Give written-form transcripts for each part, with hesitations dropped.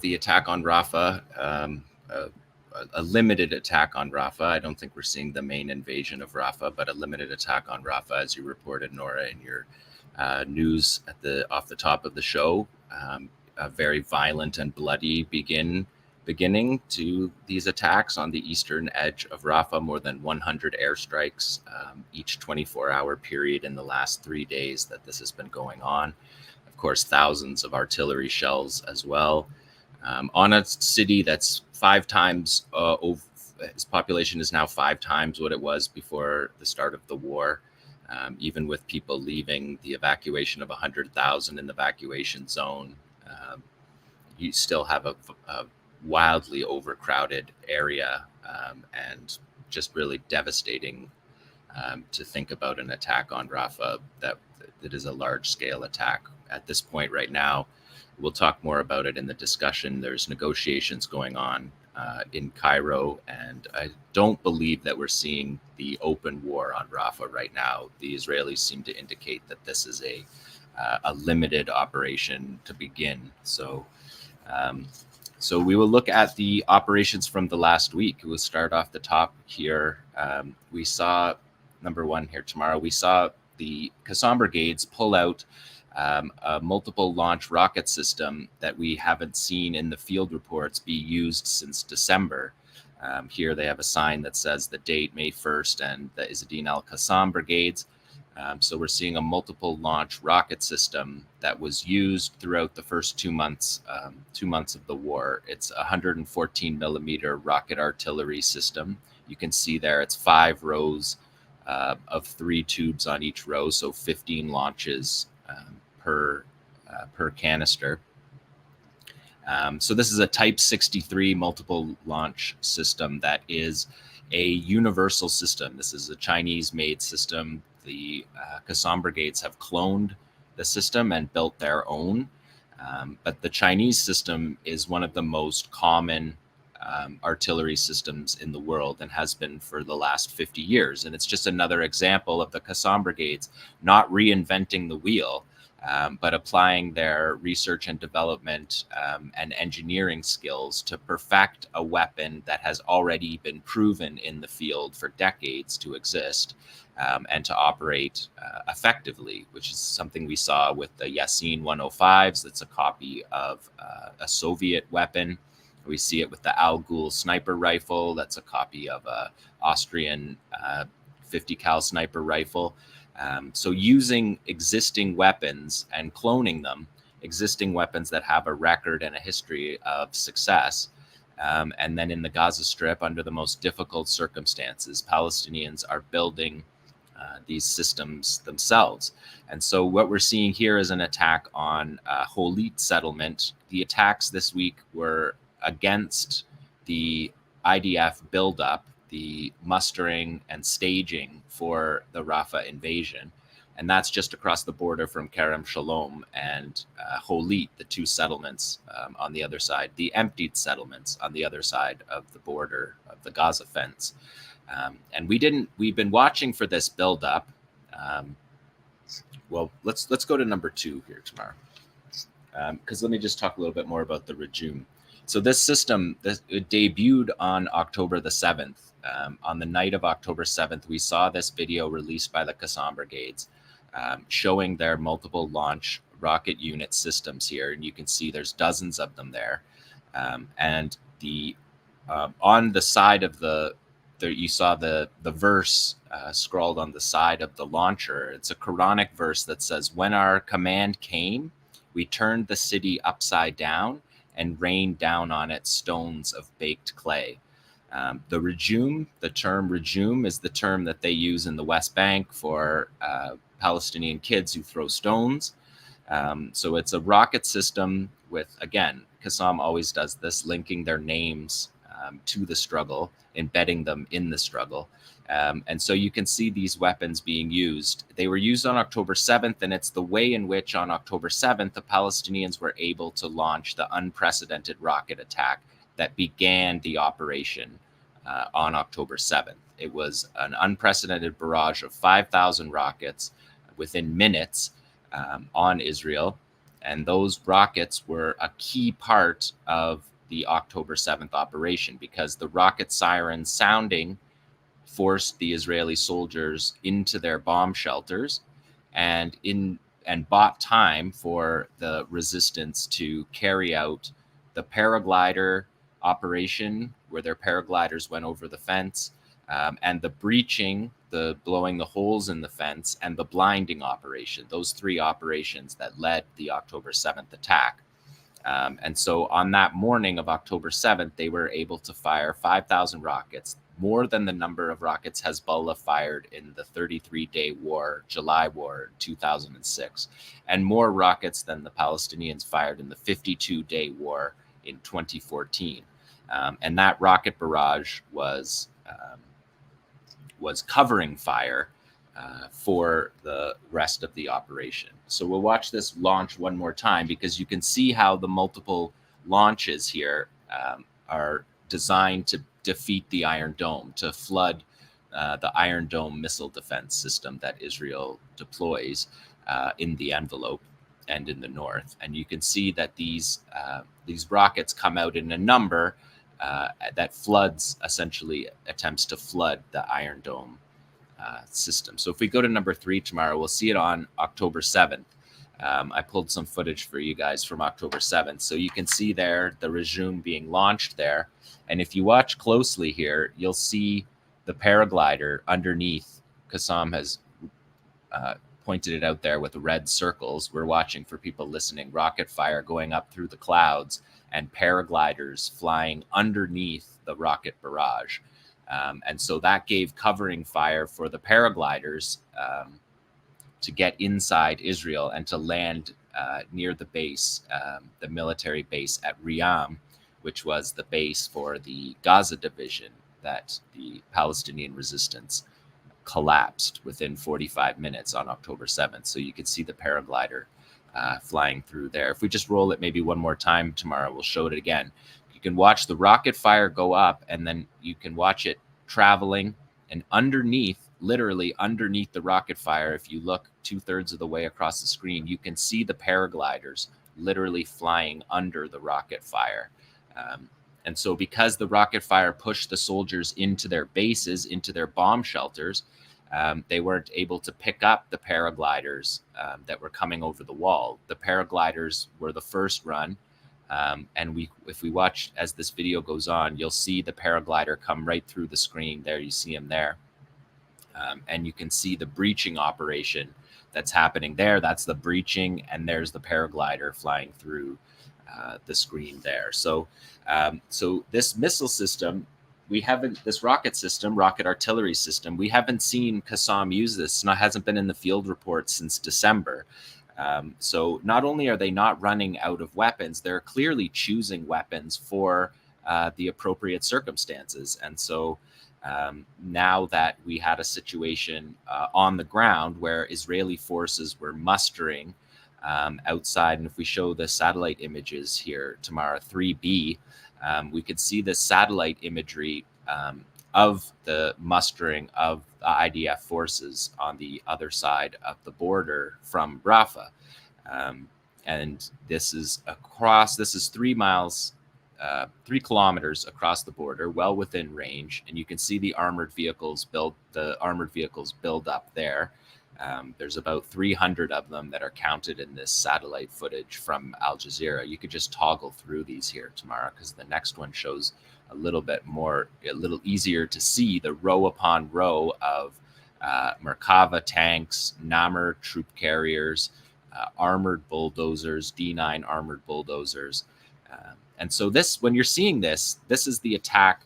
the attack on Rafah, a limited attack on Rafah. I don't think we're seeing the main invasion of Rafah, but a limited attack on Rafah, as you reported, Nora, in your news off the top of the show. A very violent and bloody beginning to these attacks on the eastern edge of Rafah. More than 100 airstrikes each 24-hour period in the last 3 days that this has been going on. Of course, thousands of artillery shells as well. On a city that's 5 times over, its population is now 5 times what it was before the start of the war. Even with people leaving the evacuation of 100,000 in the evacuation zone, you still have a wildly overcrowded area, and just really devastating to think about an attack on Rafah that is a large-scale attack at this point right now. We'll talk more about it in the discussion. There's negotiations going on in Cairo, and I don't believe that we're seeing the open war on Rafah right now. The Israelis seem to indicate that this is a limited operation to begin. So we will look at the operations from the last week. We'll start off the top here. We saw, number one here tomorrow, we saw the 𝐤𝐿 brigades pull out a multiple launch rocket system that we haven't seen in the field reports be used since December. Here they have a sign that says the date, May 1st, and the Izz-ad-Din al-Qassam brigades. So we're seeing a multiple launch rocket system that was used throughout the first 2 months, 2 months of the war. It's a 114 millimeter rocket artillery system. You can see there it's 5 rows of 3 tubes on each row, so 15 launches per canister. So this is a Type 63 multiple launch system that is a universal system. This is a Chinese-made system. The 𝐤𝐿 brigades have cloned the system and built their own. But the Chinese system is one of the most common artillery systems in the world and has been for the last 50 years. And it's just another example of the 𝐤𝐿 brigades not reinventing the wheel, but applying their research and development and engineering skills to perfect a weapon that has already been proven in the field for decades to exist and to operate effectively, which is something we saw with the Yasin 105s. That's a copy of a Soviet weapon. We see it with the Al-Ghul sniper rifle. That's a copy of a Austrian 50 cal sniper rifle. So using existing weapons and cloning them, existing weapons that have a record and a history of success. And then in the Gaza Strip, under the most difficult circumstances, Palestinians are building these systems themselves. And so what we're seeing here is an attack on 𝐓𝐿𝐴 settlement. The attacks this week were against the IDF buildup, the mustering and staging for the Rafah invasion. And that's just across the border from Kerem Shalom and 𝐓𝐿𝐴, the 2 settlements on the other side, the emptied settlements on the other side of the border of the Gaza fence. And we've been watching for this buildup. Well, let's go to number 2 here tomorrow. Because let me just talk a little bit more about the regime. So this system, it debuted on October the 7th. On the night of October 7th, we saw this video released by the 𝐤𝐿 brigades showing their multiple launch rocket unit systems here. And you can see there's dozens of them there. And on the side of you saw the verse scrawled on the side of the launcher. It's a Quranic verse that says, "When our command came, we turned the city upside down and rained down on it stones of baked clay." The regime, the term regime, is the term that they use in the West Bank for Palestinian kids who throw stones. So it's a rocket system with, again, 𝐤𝐿 always does this, linking their names to the struggle, embedding them in the struggle. And so you can see these weapons being used. They were used on October 7th, and it's the way in which on October 7th, the Palestinians were able to launch the unprecedented rocket attack that began the operation on October 7th. It was an unprecedented barrage of 5,000 rockets within minutes on Israel. And those rockets were a key part of the October 7th operation, because the rocket sirens sounding forced the Israeli soldiers into their bomb shelters and bought time for the resistance to carry out the paraglider operation, where their paragliders went over the fence, and the breaching, the blowing the holes in the fence, and the blinding operation. Those three operations that led the October 7th attack. And so on that morning of October 7th, they were able to fire 5,000 rockets, more than the number of rockets Hezbollah fired in the 33-day war, July war, in 2006, and more rockets than the Palestinians fired in the 52-day war in 2014. And that rocket barrage was covering fire for the rest of the operation. So we'll watch this launch one more time, because you can see how the multiple launches here are designed to defeat the Iron Dome, to flood the Iron Dome missile defense system that Israel deploys in the envelope and in the north. And you can see that these rockets come out in a number that essentially attempts to flood the Iron Dome system. So if we go to number 3 tomorrow, we'll see it on October 7th. I pulled some footage for you guys from October 7th. So you can see there the regime being launched there. And if you watch closely here, you'll see the paraglider underneath. 𝐓𝐡𝐞 has pointed it out there with red circles. We're watching for people listening. Rocket fire going up through the clouds and paragliders flying underneath the rocket barrage. And so that gave covering fire for the paragliders to get inside Israel and to land near the base, the military base at Riyam, which was the base for the Gaza division that the Palestinian resistance collapsed within 45 minutes on October 7th. So you could see the paraglider flying through there. If we just roll it maybe one more time tomorrow, we'll show it again. You can watch the rocket fire go up, and then you can watch it traveling, and underneath, literally underneath the rocket fire, if you look 2/3 of the way across the screen, you can see the paragliders literally flying under the rocket fire. And so because the rocket fire pushed the soldiers into their bases, into their bomb shelters, they weren't able to pick up the paragliders that were coming over the wall. The paragliders were the first run. And if we watch as this video goes on, you'll see the paraglider come right through the screen. There, you see him there. And you can see the breaching operation that's happening there. That's the breaching, and there's the paraglider flying through the screen there. So this missile system, this rocket system, rocket artillery system, we haven't seen 𝐓𝐡𝐞 use this. It hasn't been in the field report since December. So not only are they not running out of weapons, they're clearly choosing weapons for the appropriate circumstances. And so now that we had a situation on the ground where Israeli forces were mustering outside, and if we show the satellite images here tomorrow, 3B, we could see the satellite imagery of the mustering of the IDF forces on the other side of the border from Rafa. And this is 3 miles, 3 kilometers across the border, well within range. And you can see the armored vehicles build up there. There's about 300 of them that are counted in this satellite footage from Al Jazeera. You could just toggle through these here tomorrow, because the next one shows a little easier to see the row upon row of Merkava tanks, Namr troop carriers, armored bulldozers, D9 armored bulldozers. And so when you're seeing this is the attack.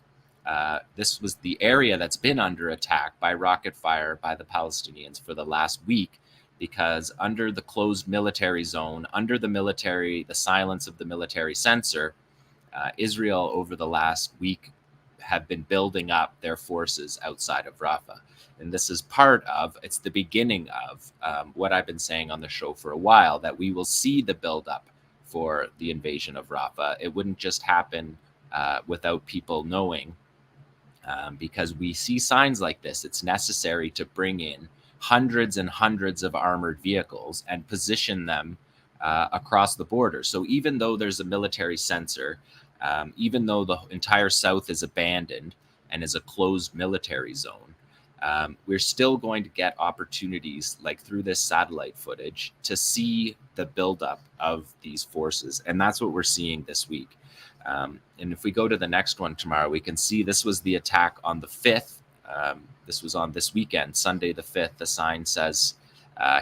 This was the area that's been under attack by rocket fire by the Palestinians for the last week, because under the closed military zone, under the silence of the military censor, Israel over the last week have been building up their forces outside of Rafah. And this is it's the beginning of what I've been saying on the show for a while, that we will see the buildup for the invasion of Rafah. It wouldn't just happen without people knowing, because we see signs like this. It's necessary to bring in hundreds and hundreds of armored vehicles and position them across the border. So even though there's a military censor, even though the entire South is abandoned and is a closed military zone, we're still going to get opportunities, like through this satellite footage, to see the buildup of these forces. And that's what we're seeing this week. And if we go to the next one tomorrow, we can see this was the attack on the 5th. This was on this weekend, Sunday the 5th. The sign says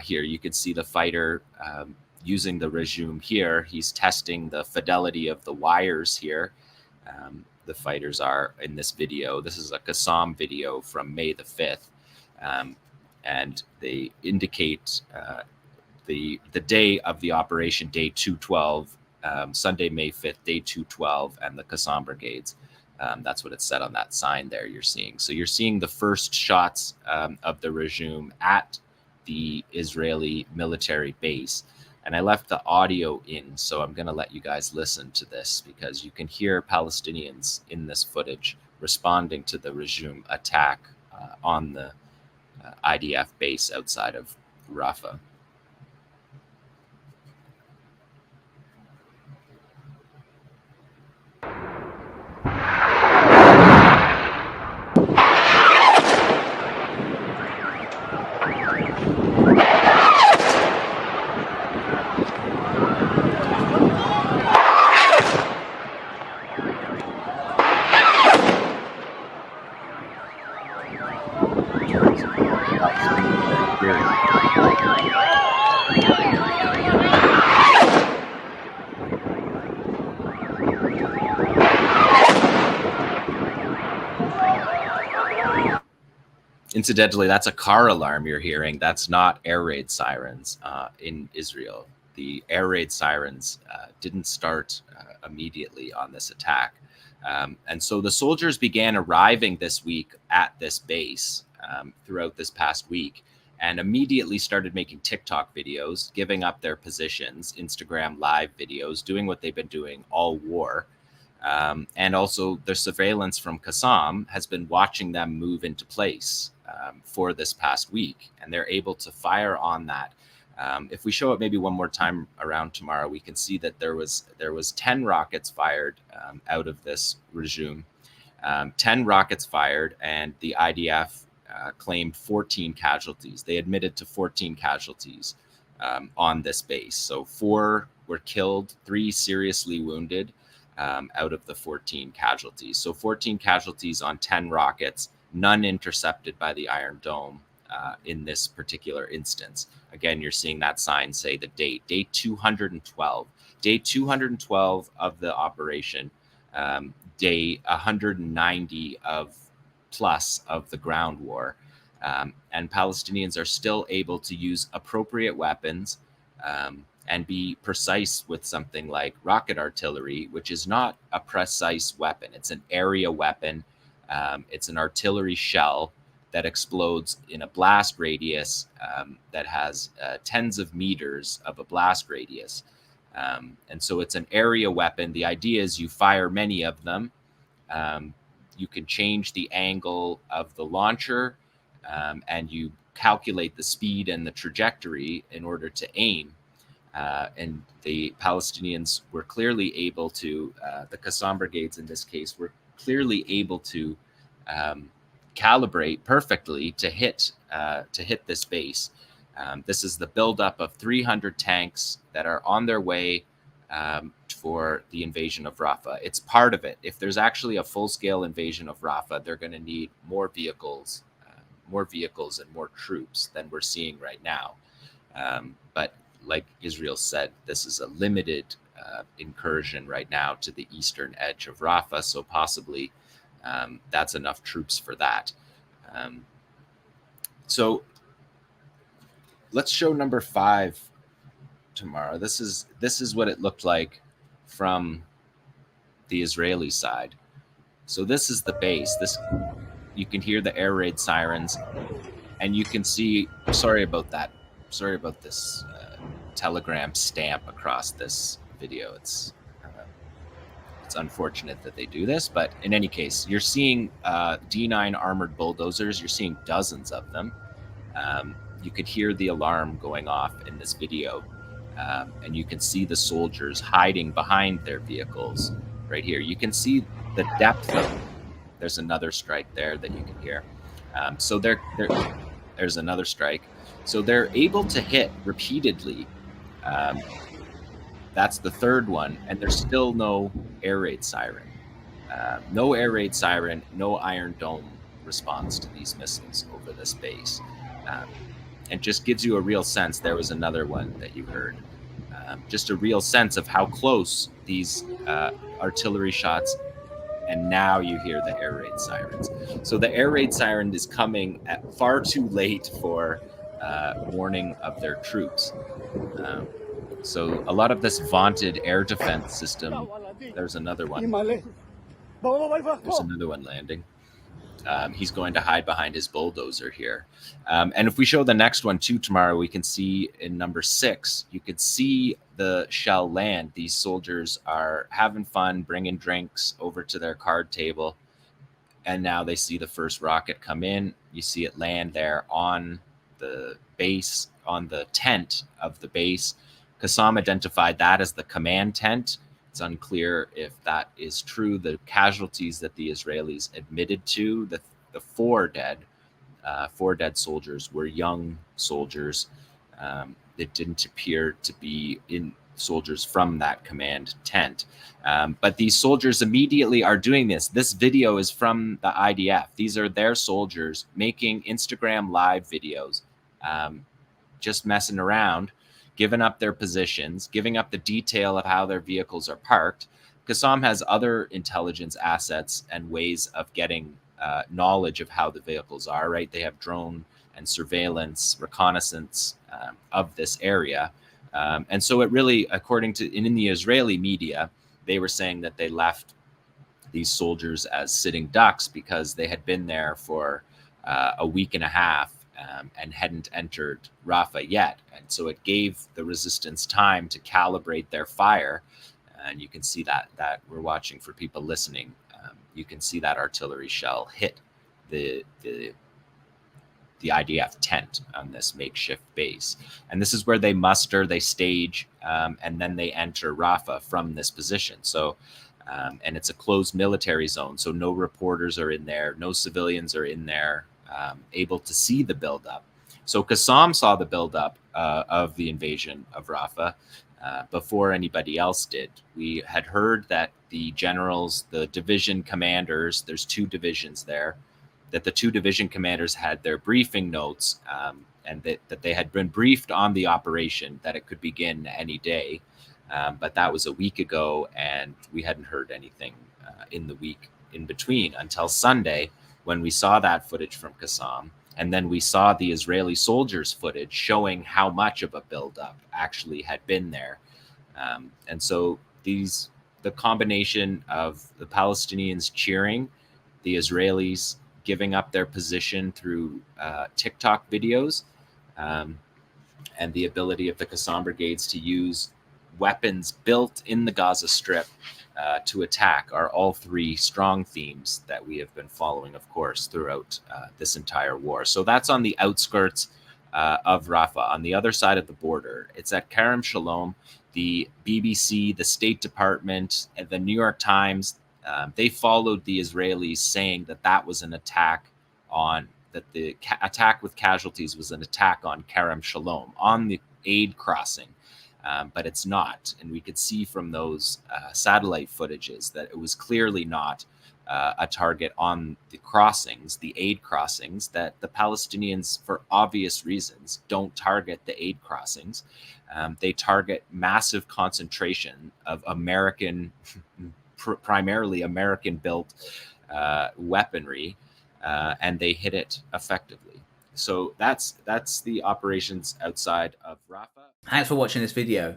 here, you can see the fighter using the resume here. He's testing the fidelity of the wires here. The fighters are in this video. This is a 𝐓𝐡𝐞 video from May the 5th. And they indicate the day of the operation, day 212, Sunday, May 5th, day 212, and the 𝐓𝐡𝐞 brigades. That's what it said on that sign there you're seeing. So you're seeing the first shots of the resume at the Israeli military base. And I left the audio in, so I'm going to let you guys listen to this, because you can hear Palestinians in this footage responding to the resume attack on the IDF base outside of Rafah. Incidentally, that's a car alarm you're hearing. That's not air raid sirens in Israel. The air raid sirens didn't start immediately on this attack. And so the soldiers began arriving this week at this base throughout this past week, and immediately started making TikTok videos, giving up their positions, Instagram live videos, doing what they've been doing all war. And also the surveillance from 𝐓𝐡𝐞 has been watching them move into place for this past week, and they're able to fire on that. If we show it maybe one more time around tomorrow, we can see that there was 10 rockets fired out of this resume, 10 rockets fired, and the IDF claimed 14 casualties. They admitted to 14 casualties on this base. So 4 were killed, 3 seriously wounded out of the 14 casualties. So 14 casualties on 10 rockets, none intercepted by the Iron Dome in this particular instance. Again, you're seeing that sign say the date, day 212. Day 212 of the operation, day 190 of plus of the ground war. And Palestinians are still able to use appropriate weapons and be precise with something like rocket artillery, which is not a precise weapon. It's an area weapon. It's an artillery shell that explodes in a blast radius that has tens of meters of a blast radius. And so it's an area weapon. The idea is you fire many of them. You can change the angle of the launcher, and you calculate the speed and the trajectory in order to aim. And the Palestinians were clearly able to, the 𝐓𝐡𝐞 brigades in this case, were clearly able to calibrate perfectly to hit this base. This is the buildup of 300 tanks that are on their way for the invasion of Rafah. It's part of it. If there's actually a full-scale invasion of Rafah, they're going to need more vehicles and more troops than we're seeing right now. But like Israel said, this is a limited incursion right now to the eastern edge of Rafah, so possibly that's enough troops for that. So let's show number 5 tomorrow. This is what it looked like from the Israeli side. So this is the base. You can hear the air raid sirens, and you can see. Sorry about that. Sorry about this telegram stamp across this video. It's unfortunate that they do this, but in any case, you're seeing D9 armored bulldozers. You're seeing dozens of them. You could hear the alarm going off in this video. And you can see the soldiers hiding behind their vehicles right here. You can see the depth of. There's another strike there that you can hear. So there's another strike. So they're able to hit repeatedly. That's the third one, and there's still no air raid siren. No air raid siren, no Iron Dome response to these missiles over this base. And just gives you a real sense. There was another one that you heard. Just a real sense of how close these artillery shots, and now you hear the air raid sirens. So the air raid siren is coming at far too late for warning of their troops. So a lot of this vaunted air defense system. There's another one. There's another one landing. He's going to hide behind his bulldozer here. And if we show the next one too tomorrow, we can see in number 6, you could see the shell land. These soldiers are having fun, bringing drinks over to their card table. And now they see the first rocket come in. You see it land there on the base, on the tent of the base. 𝐓𝐡𝐞 identified that as the command tent. It's unclear if that is true. The casualties that the Israelis admitted to, the 4 dead soldiers were young soldiers. It didn't appear to be in soldiers from that command tent. But these soldiers immediately are doing this. This video is from the IDF. These are their soldiers making Instagram live videos, just messing around, giving up their positions, giving up the detail of how their vehicles are parked. 𝐓𝐡𝐞 has other intelligence assets and ways of getting knowledge of how the vehicles are, right? They have drone and surveillance, reconnaissance of this area. And so it really, according to, in the Israeli media, they were saying that they left these soldiers as sitting ducks because they had been there for a week and a half and hadn't entered Rafah yet. And so it gave the resistance time to calibrate their fire. And you can see that we're watching for people listening. You can see that artillery shell hit the IDF tent on this makeshift base. And this is where they muster, they stage, and then they enter Rafah from this position. So, and it's a closed military zone. So no reporters are in there, no civilians are in there, able to see the buildup. So 𝐓𝐡𝐞 saw the buildup of the invasion of Rafah before anybody else did. We had heard that the generals, the division commanders, there's 2 divisions there, that the 2 division commanders had their briefing notes and that they had been briefed on the operation, that it could begin any day. But that was a week ago, and we hadn't heard anything in the week in between until Sunday, when we saw that footage from 𝐓𝐡𝐞. And then we saw the Israeli soldiers' footage showing how much of a buildup actually had been there. And so the combination of the Palestinians cheering, the Israelis giving up their position through TikTok videos, and the ability of the 𝐓𝐡𝐞 brigades to use weapons built in the Gaza Strip to attack are all 3 strong themes that we have been following, of course, throughout this entire war. So that's on the outskirts of Rafah, on the other side of the border. It's at Kerem Shalom. The BBC, the State Department, and the New York Times, they followed the Israelis saying that that was an attack on, that the attack with casualties was an attack on Kerem Shalom, on the aid crossing. But it's not. And we could see from those satellite footages that it was clearly not a target on the crossings, the aid crossings, that the Palestinians, for obvious reasons, don't target the aid crossings. They target massive concentration of American, primarily American-built weaponry, and they hit it effectively. So that's the operations outside of Rafah. Thanks for watching this video.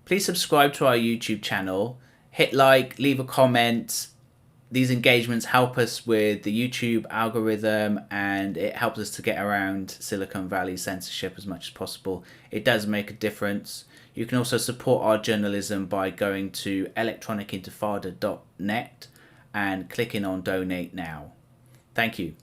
Please subscribe to our YouTube channel, hit like, leave a comment. These engagements help us with the YouTube algorithm, and it helps us to get around Silicon Valley censorship as much as possible. It does make a difference. You can also support our journalism by going to electronicintifada.net and clicking on donate now. Thank you.